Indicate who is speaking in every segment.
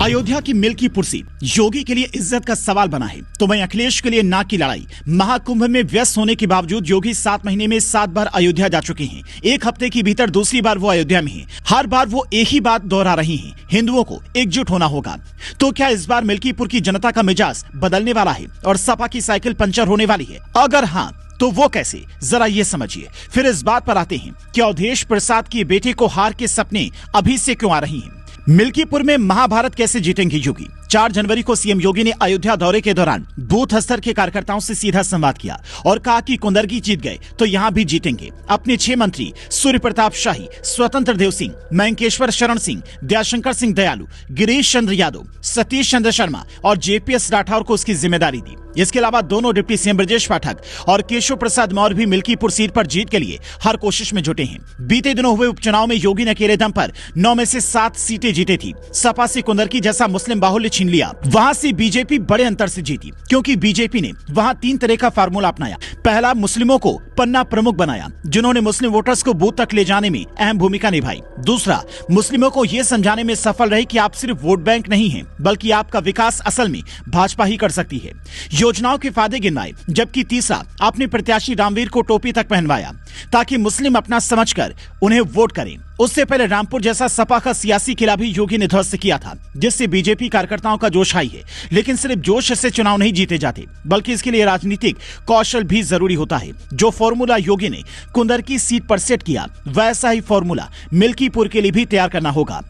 Speaker 1: अयोध्या की मिल्कीपुर सीट योगी के लिए इज्जत का सवाल बना है, तो वहीं अखिलेश के लिए नाक की लड़ाई। महाकुंभ में व्यस्त होने के बावजूद योगी 7 महीने में 7 बार अयोध्या जा चुके हैं। एक हफ्ते के भीतर दूसरी बार वो अयोध्या में हैं। हर बार वो एक ही बात दोहरा रही हैं, हिंदुओं को एकजुट होना होगा। तो क्या इस बार मिल्कीपुर की जनता का मिजाज बदलने वाला है और सपा की साइकिल पंचर होने वाली है? अगर हाँ तो वो कैसे, जरा ये समझिए। फिर इस बात पर आते हैं कि अवधेश प्रसाद के बेटे को हार के सपने अभी से क्यों आ रही हैं। मिल्कीपुर में महाभारत कैसे जीतेंगे योगी? 4 जनवरी को सीएम योगी ने अयोध्या दौरे के दौरान बूथ स्तर के कार्यकर्ताओं से सीधा संवाद किया और कहा कि कुंदरगी जीत गए तो यहां भी जीतेंगे। अपने 6 मंत्री सूर्य प्रताप शाही, स्वतंत्र देव सिंह, मयंकेश्वर शरण सिंह, दयाशंकर सिंह दयालु, गिरीश चंद्र यादव, सतीश चंद्र शर्मा और जेपीएस राठौर को उसकी जिम्मेदारी दी। इसके अलावा दोनों डिप्टी सीएम ब्रजेश पाठक और केशव प्रसाद मौर्य भी मिल्कीपुर सीट पर जीत के लिए हर कोशिश में जुटे हैं। बीते दिनों हुए उपचुनाव में योगी ने अकेले दम पर 9 में से 7 सीटें जीते थी। सपा से कुंदरकी जैसा मुस्लिम बाहुल्य छीन लिया। वहां से बीजेपी बड़े अंतर से जीती, क्योंकि बीजेपी ने वहां 3 तरह का फार्मूला अपनाया। पहला, मुस्लिमों को पन्ना प्रमुख बनाया, जिन्होंने मुस्लिम वोटर्स को बूथ तक ले जाने में अहम भूमिका निभाई। दूसरा, मुस्लिमों को यह समझाने में सफल रहे कि आप सिर्फ वोट बैंक नहीं हैं, बल्कि आपका विकास असल में भाजपा ही कर सकती है। योजनाओं के फायदे गिनवाए। जबकि तीसरा, अपने प्रत्याशी रामवीर को टोपी तक पहनवाया, ताकि मुस्लिम अपना समझकर उन्हें वोट करें। उससे पहले रामपुर जैसा सपा का सियासी किला भी योगी ने ध्वस्त किया था, जिससे बीजेपी कार्यकर्ताओं का जोश आई है। लेकिन सिर्फ जोश से चुनाव नहीं जीते जाते, बल्कि इसके लिए राजनीतिक कौशल भी जरूरी होता है। जो फॉर्मूला योगी ने कुंदरकी सीट पर सेट किया, वैसा ही फॉर्मूला मिल्कीपुर के लिए भी तैयार करना होगा।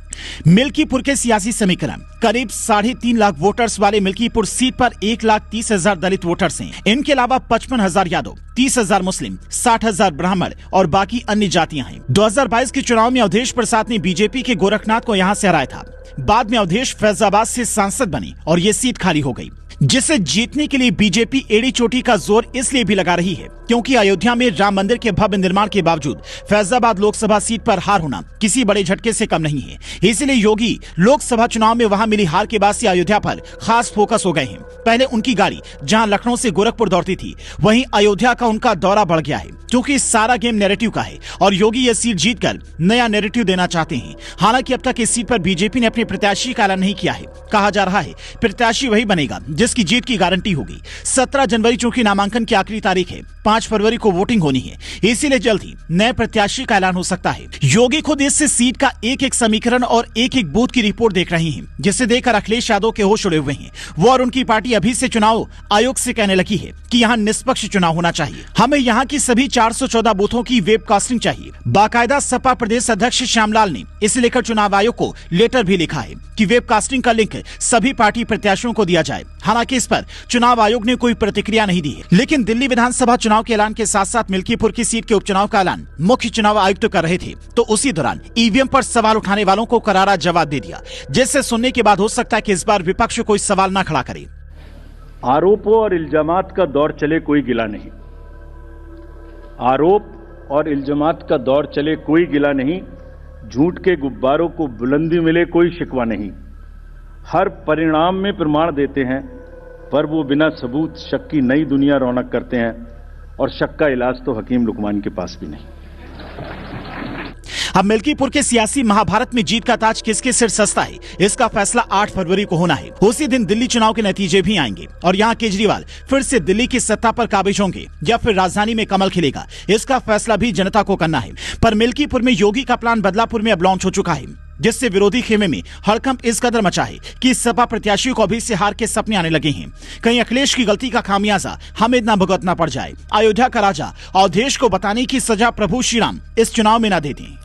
Speaker 1: मिल्कीपुर के सियासी समीकरण: करीब 3.5 लाख वोटर्स वाले मिल्कीपुर सीट पर 1,30,000 दलित वोटर्स हैं। इनके अलावा 55,000 यादव, 30,000 मुस्लिम, 60,000 ब्राह्मण और बाकी अन्य जातियां हैं। 2022 के चुनाव में अवधेश प्रसाद ने बीजेपी के गोरखनाथ को यहां से हराया था। बाद में अवधेश फैजाबाद से सांसद बने और ये सीट खाली हो गई, जिसे जीतने के लिए बीजेपी एड़ी चोटी का जोर इसलिए भी लगा रही है क्योंकि अयोध्या में राम मंदिर के भव्य निर्माण के बावजूद फैजाबाद लोकसभा सीट पर हार होना किसी बड़े झटके से कम नहीं है। इसलिए योगी लोकसभा चुनाव में वहां मिली हार के बाद से अयोध्या पर खास फोकस हो गए हैं। पहले उनकी गाड़ी जहां लखनऊ से गोरखपुर दौड़ती थी, वहीं अयोध्या का उनका दौरा बढ़ गया है, क्योंकि सारा गेम नैरेटिव का है और योगी ये सीट जीतकर नया नैरेटिव देना चाहते हैं। हालांकि अब तक इस सीट पर बीजेपी ने अपने प्रत्याशी का ऐलान नहीं किया है। कहा जा रहा है प्रत्याशी वही बनेगा जिसकी जीत की गारंटी होगी। 17 जनवरी चूंकि नामांकन की आखिरी तारीख है, 5 फरवरी को वोटिंग होनी है, इसीलिए जल्द ही नए प्रत्याशी का ऐलान हो सकता है। योगी खुद इस सीट का एक-एक समीकरण और एक-एक बूथ की रिपोर्ट देख रहे हैं, जिसे देखकर अखिलेश यादव के होश उड़े हुए हैं। वो और उनकी पार्टी अभी से चुनाव आयोग से कहने लगी है कि यहाँ निष्पक्ष चुनाव होना चाहिए। हमें यहाँ की सभी 414 बूथों की वेबकास्टिंग चाहिए। बाकायदा सपा प्रदेश अध्यक्ष श्यामलाल ने इसे लेकर चुनाव आयोग को लेटर भी लिखा है कि वेबकास्टिंग का लिंक सभी पार्टी प्रत्याशियों को दिया जाए। हालांकि इस पर चुनाव आयोग ने कोई प्रतिक्रिया नहीं दी है। लेकिन दिल्ली विधानसभा चुनाव के ऐलान के साथ साथ मिल्कीपुर की सीट के उपचुनाव का ऐलान मुख्य चुनाव आयुक्त कर रहे थे, तो उसी दौरान ईवीएम पर सवाल उठाने वालों को करारा जवाब दे दिया, जिससे सुनने के बाद हो सकता है कि इस बार विपक्ष कोई सवाल न खड़ा करे।
Speaker 2: आरोपों और इल्जामात का दौर चले कोई गिला नहीं। आरोप और इल्जामात का दौर चले कोई गिला नहीं। झूठ के गुब्बारों को बुलंदी मिले कोई शिकवा नहीं। हर परिणाम में प्रमाण देते हैं, पर वो बिना सबूत शक की नई दुनिया रौनक करते हैं, और शक का इलाज तो हकीम लुकमान के पास भी नहीं।
Speaker 1: अब मिल्कीपुर के सियासी महाभारत में जीत का ताज किसके सिर सस्ता है, इसका फैसला 8 फरवरी को होना है। उसी दिन दिल्ली चुनाव के नतीजे भी आएंगे और यहाँ केजरीवाल फिर से दिल्ली की सत्ता पर काबिज होंगे या फिर राजधानी में कमल खिलेगा, इसका फैसला भी जनता को करना है। पर मिल्कीपुर में योगी का प्लान बदलापुर में अब लॉन्च हो चुका है, जिससे विरोधी खेमे में हड़कंप इस कदर मचा है कि सपा प्रत्याशियों को अभी से हार के सपने आने लगे हैं। कहीं अखिलेश की गलती का खामियाजा हमें न भुगतना पड़ जाए। अयोध्या का राजा अवधेश को बताने की सजा प्रभु श्री राम इस चुनाव में न दे दें।